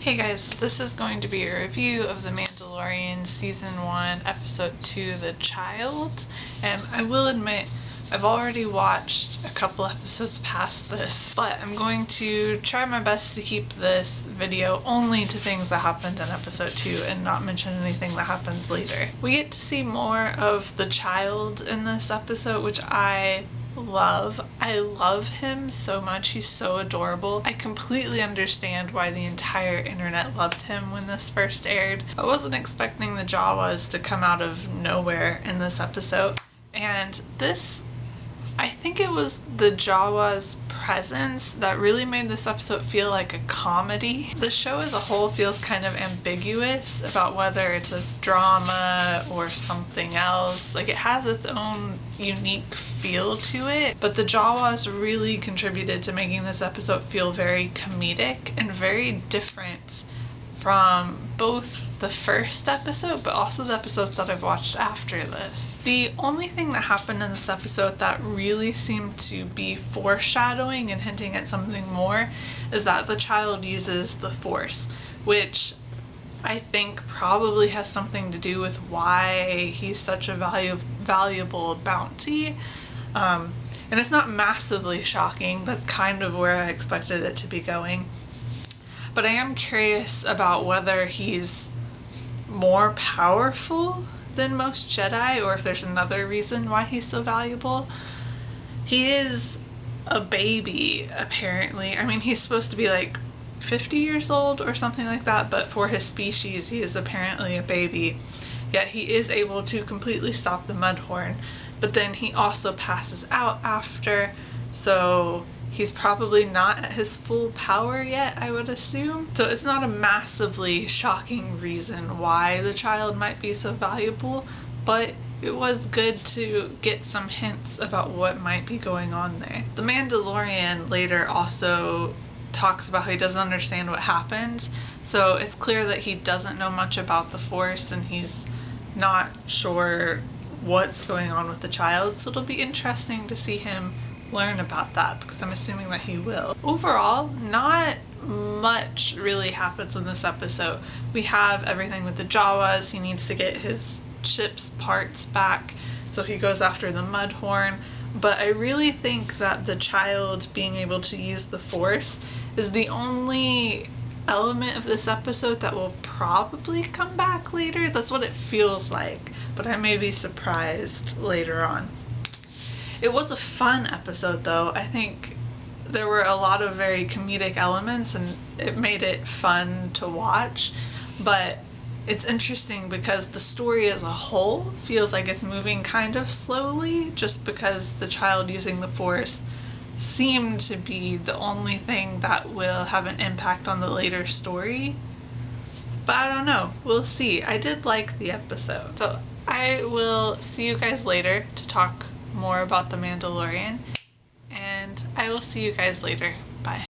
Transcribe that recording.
Hey guys, this is going to be a review of The Mandalorian Season 1, Episode 2, The Child. And I will admit, I've already watched a couple episodes past this, but I'm going to try my best to keep this video only to things that happened in Episode 2 and not mention anything that happens later. We get to see more of the child in this episode, which I love. I love him so much. He's so adorable. I completely understand why the entire internet loved him when this first aired. I wasn't expecting the Jawas to come out of nowhere in this episode, and I think it was the Jawa's presence that really made this episode feel like a comedy. The show as a whole feels kind of ambiguous about whether it's a drama or something else. Like, it has its own unique feel to it, but the Jawas really contributed to making this episode feel very comedic and very different from both the first episode, but also the episodes that I've watched after this. The only thing that happened in this episode that really seemed to be foreshadowing and hinting at something more is that the child uses the Force, which I think probably has something to do with why he's such a valuable bounty. And it's not massively shocking. That's kind of where I expected it to be going. But I am curious about whether he's more powerful than most Jedi, or if there's another reason why he's so valuable. He is a baby, apparently. I mean, he's supposed to be like 50 years old or something like that, but for his species, he is apparently a baby. Yet he is able to completely stop the Mudhorn, but then he also passes out after, so he's probably not at his full power yet, I would assume. So it's not a massively shocking reason why the child might be so valuable, but it was good to get some hints about what might be going on there. The Mandalorian later also talks about how he doesn't understand what happened, so it's clear that he doesn't know much about the Force and he's not sure what's going on with the child, so it'll be interesting to see him learn about that, because I'm assuming that he will. Overall, not much really happens in this episode. We have everything with the Jawas. He needs to get his ship's parts back, so he goes after the Mudhorn. But I really think that the child being able to use the Force is the only element of this episode that will probably come back later. That's what it feels like, but I may be surprised later on. It was a fun episode, though. I think there were a lot of very comedic elements and it made it fun to watch, but it's interesting because the story as a whole feels like it's moving kind of slowly, just because the child using the Force seemed to be the only thing that will have an impact on the later story. But I don't know. We'll see. I did like the episode. So I will see you guys later to talk more about The Mandalorian, and I will see you guys later. Bye.